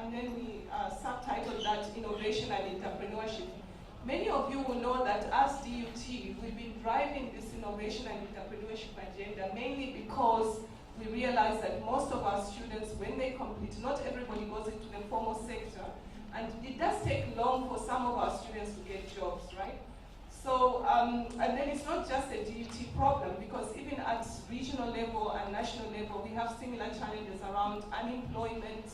and then we subtitled that Innovation and Entrepreneurship. Many of you will know that as DUT, we've been driving this innovation and entrepreneurship agenda mainly because we realize that most of our students, when they complete, not everybody goes into the formal sector, and it does take long for some of our students to get jobs, right? So, and then it's not just a DUT problem, because even at regional level and national level, we have similar challenges around unemployment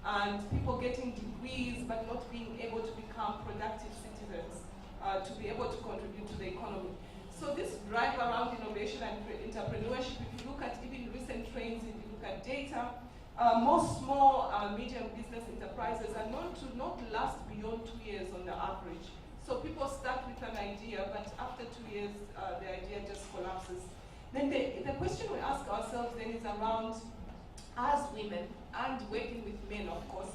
and people getting degrees but not being able to become productive citizens, to be able to contribute to the economy. So this drive around innovation and entrepreneurship, if you look at even recent trends, if you look at data, most small, medium business enterprises are known to not last beyond 2 years on the average. So people start with an idea, but after 2 years, the idea just collapses. Then the question we ask ourselves then is around, as women, and working with men, of course,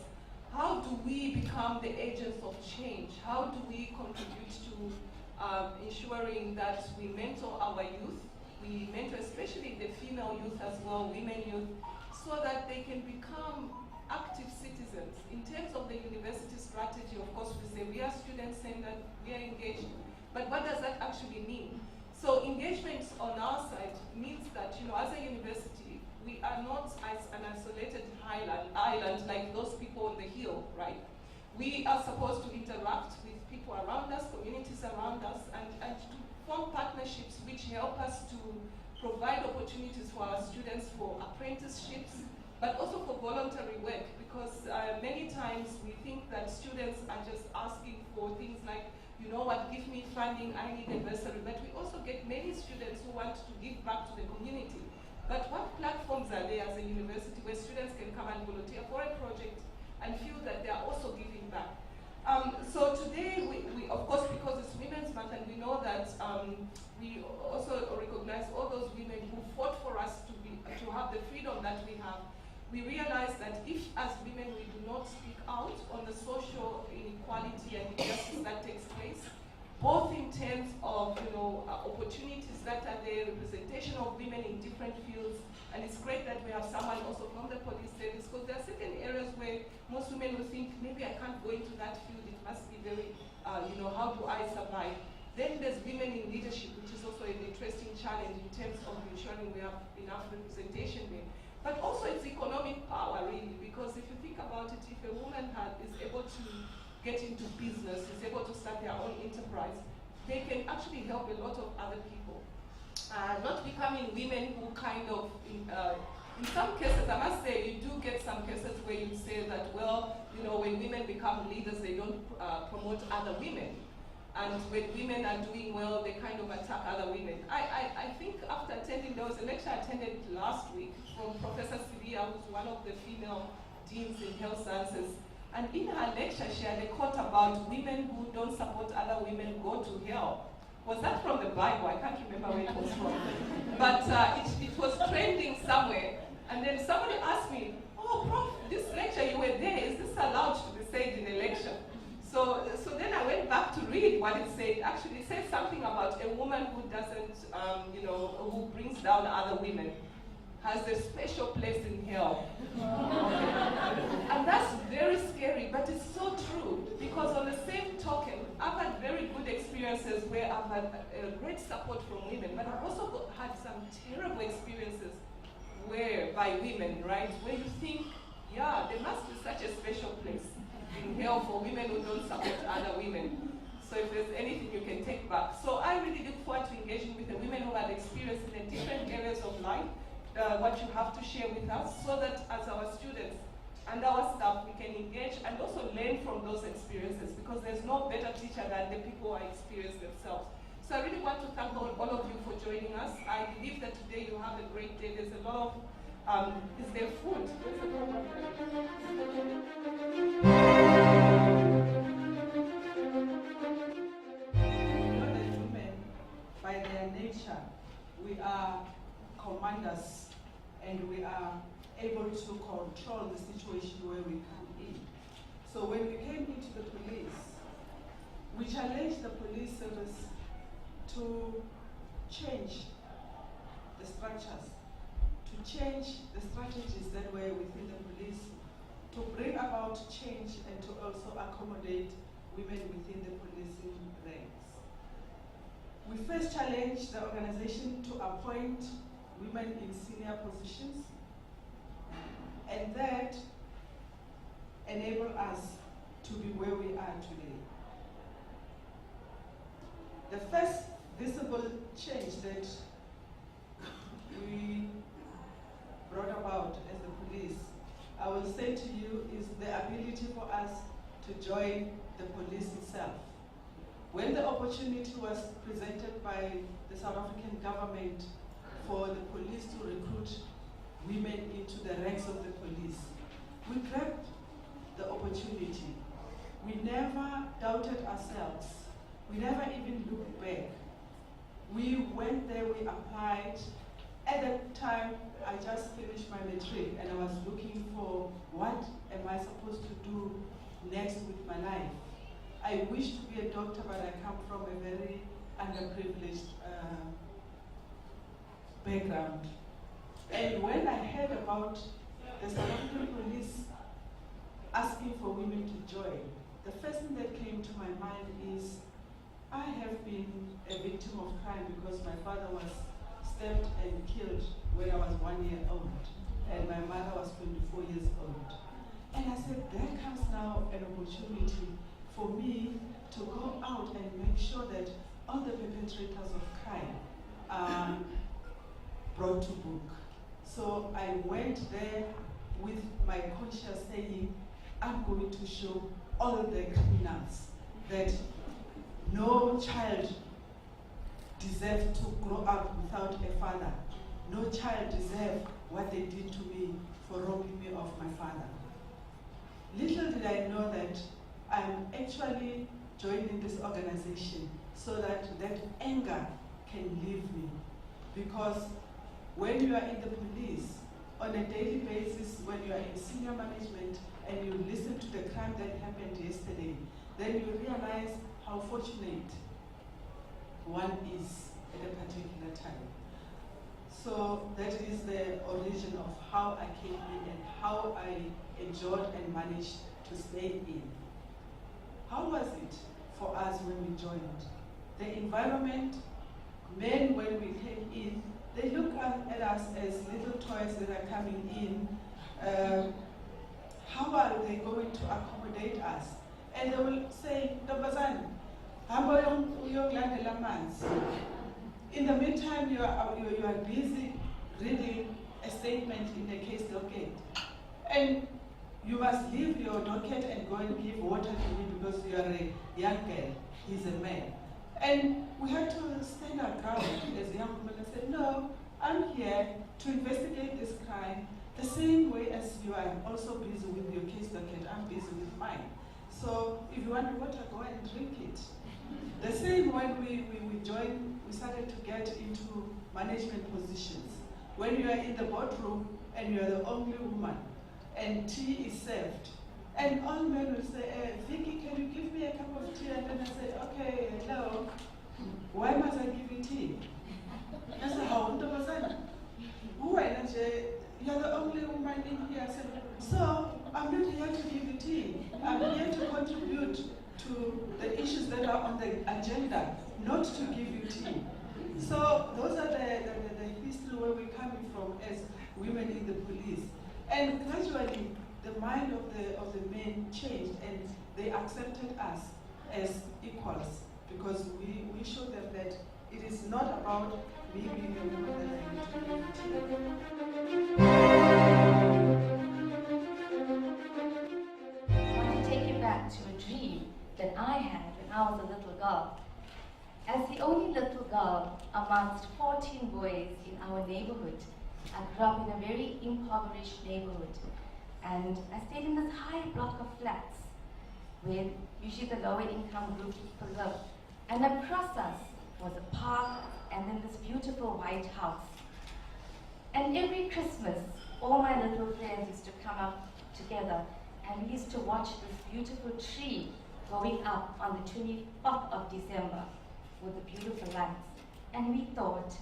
how do we become the agents of change? How do we contribute to ensuring that we mentor our youth, we mentor especially the female youth as well, women youth, so that they can become active citizens. In terms of the university strategy, of course, we say we are student-centered, we are engaged, but what does that actually mean? So engagement on our side means that, as a university, we are not as an isolated island like those people on the hill, right? We are supposed to interact with people around us, communities around us, and to form partnerships which help us to provide opportunities for our students for apprenticeships, but also for voluntary work, because many times we think that students are just asking for things like, you know what, give me funding, I need a bursary, but we also get many students who want to give back to the community. But what platforms are there as a university where students can come and volunteer for a project and feel that they are also giving back? So today, we of course, because it's Women's Month, and we know that we also recognize all those women who fought for us to have the freedom that we have. We realize that if, as women, we do not speak out on the social inequality and injustice that takes place, both in terms of opportunities that are there, representation of women in different fields, and it's great that we have someone also from the police service, because there are certain areas where most women will think, maybe I can't go into that field, it must be very, how do I survive? Then there's women in leadership, which is also an interesting challenge in terms of ensuring we have enough representation there. But also it's economic power, really, because if you think about it, if a woman is able to get into business, is able to start their own enterprise, they can actually help a lot of other people. Not becoming women who kind of, in some cases, I must say, you do get some cases where you say that, well, when women become leaders, they don't promote other women. And when women are doing well, they kind of attack other women. I think after attending, there was a lecture I attended last week from Professor Siria, who's one of the female deans in health sciences. And in her lecture, she had a quote about women who don't support other women go to hell. Was that from the Bible? I can't remember where it was from. But it was trending somewhere. And then somebody asked me, oh, Prof, this lecture, you were there. Is this allowed to be said in a lecture? So then I went back to read what it said. Actually, it said something about a woman who doesn't, who brings down other women, has a special place in hell. And that's very scary, but it's so true, because on the same token, I've had very good experiences where I've had great support from women, but I've also had some terrible experiences by women, right? Where you think, yeah, there must be such a special place in hell for women who don't support other women. So if there's anything you can take back. So I really look forward to engaging with the women who have experience in the different areas of life, what you have to share with us, so that as our students and our staff, we can engage and also learn from those experiences, because there's no better teacher than the people who experience themselves. So I really want to thank all of you for joining us. I believe that today you have a great day. There's a lot of, is there food? Women, by their nature, we are commanders, and we are able to control the situation where we come in. So when we came into the police, we challenged the police service to change the structures, to change the strategies that were within the police, to bring about change and to also accommodate women within the policing ranks. We first challenged the organization to appoint women in senior positions, and that enabled us to be where we are today. The first visible change that we brought about as the police, I will say to you, is the ability for us to join the police itself. When the opportunity was presented by the South African government for the police to recruit women into the ranks of the police, we grabbed the opportunity. We never doubted ourselves. We never even looked back. We went there, we applied. At that time, I just finished my matric and I was looking for what am I supposed to do next with my life. I wish to be a doctor, but I come from a very underprivileged background. And when I heard about the South African police asking for women to join, the first thing that came to my mind is I have been a victim of crime because my father was stabbed and killed when I was 1 year old, and my mother was 24 years old. And I said, there comes now an opportunity for me to go out and make sure that all the perpetrators of crime are brought to book. So I went there with my conscience saying, I'm going to show all of the criminals that no child deserves to grow up without a father. No child deserves what they did to me for robbing me of my father. Little did I know that I'm actually joining this organization so that that anger can leave me. Because when you are in the police, on a daily basis, when you are in senior management and you listen to the crime that happened yesterday, then you realize how fortunate one is at a particular time. So that is the origin of how I came in and how I enjoyed and managed to stay in. How was it for us when we joined? The environment, men when we came in, they look at us as little toys that are coming in. How are they going to accommodate us? And they will say, Ntombazane, in the meantime, you are busy reading a statement in the case docket. And you must leave your docket and go and give water to him because you are a young girl, he's a man. And we had to stand our ground as young women and say, no, I'm here to investigate this crime the same way as you are also busy with your case docket, I'm busy with mine. So if you want water, go and drink it. The same when we joined, we started to get into management positions. When you are in the boardroom and you are the only woman and tea is served, and all men will say, Vicky, can you give me a cup of tea? And then I said, okay, hello, why must I give you tea? I said, how? Who are you? You're the only woman in here. I said, so I'm not here to give you tea. I'm here to contribute to the issues that are on the agenda, not to give you tea. So those are the history where we're coming from as women in the police. And gradually, the mind of the men changed and they accepted us as equals because we showed them that it is not about me being a woman that I need to give tea. I want to take you back to a dream that I had when I was a little girl. As the only little girl amongst 14 boys in our neighborhood, I grew up in a very impoverished neighborhood. And I stayed in this high block of flats where usually the lower income group people live. And across us was a park and then this beautiful white house. And every Christmas, all my little friends used to come up together and we used to watch this beautiful tree going up on the 24th of December with the beautiful lights. And we thought,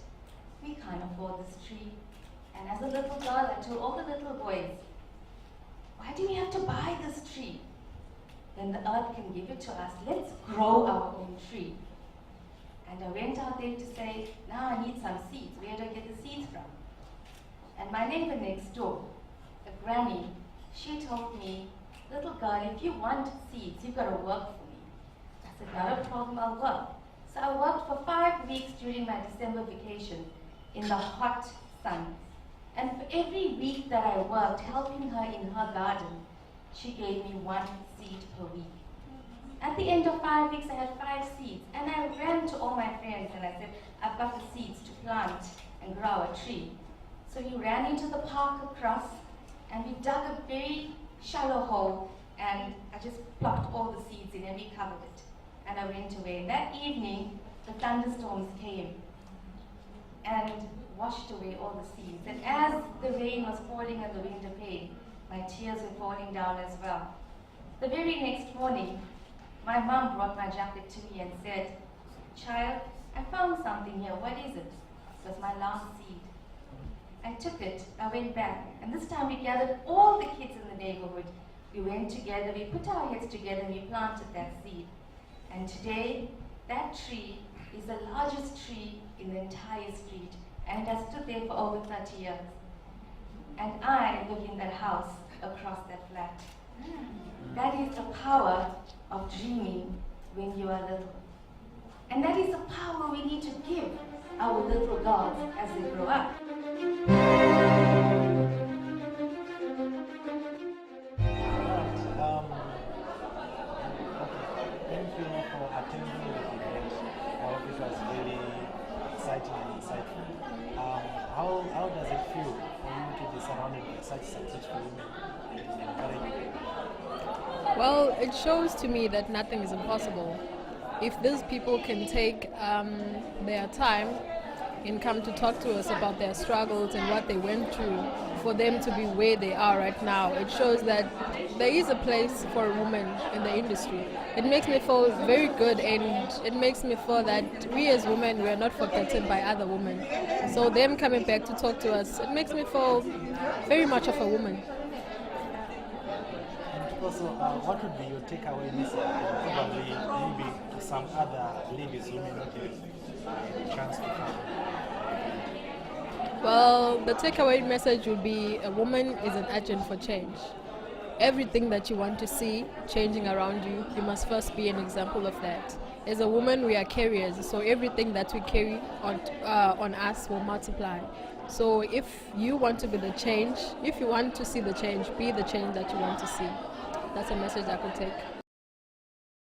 we can't afford this tree. And as a little girl, I told all the little boys, why do we have to buy this tree? Then the earth can give it to us. Let's grow our own tree. And I went out there to say, now I need some seeds. Where do I get the seeds from? And my neighbor next door, a granny, she told me, little girl, if you want seeds, you've got to work for me. I said, not a problem, I'll work. So I worked for 5 weeks during my December vacation in the hot sun. And for every week that I worked, helping her in her garden, she gave me 1 seed per week. At the end of 5 weeks, I had 5 seeds. And I ran to all my friends and I said, I've got the seeds to plant and grow a tree. So we ran into the park across and we dug a very shallow hole and I just plucked all the seeds in and we covered it. And I went away. And that evening, the thunderstorms came and washed away all the seeds. And as the rain was falling and the wind abated, my tears were falling down as well. The very next morning, my mom brought my jacket to me and said, child, I found something here. What is it? It was my last seed. I took it, I went back, and this time we gathered all the kids in the neighborhood. We went together, we put our heads together, and we planted that seed. And today, that tree is the largest tree in the entire street, and it has stood there for over 30 years. And I live in that house across that flat. That is the power of dreaming when you are little. And that is the power we need to give our little girls as they grow up. Thank you for attending the event. It was really exciting and insightful. How does it feel for you to be surrounded by such successful women and encouraging? Well, it shows to me that nothing is impossible. If these people can take their time and come to talk to us about their struggles and what they went through for them to be where they are right now, it shows that there is a place for a woman in the industry. It makes me feel very good, and it makes me feel that we as women, we are not forgotten by other women. So them coming back to talk to us, it makes me feel very much of a woman. And also, what would be your takeaway message, and probably maybe to some other ladies who may not get a chance to come? Well, the takeaway message would be a woman is an agent for change. Everything that you want to see changing around you, you must first be an example of that. As a woman, we are carriers, so everything that we carry on us will multiply. So if you want to be the change, if you want to see the change, be the change that you want to see. That's a message I could take.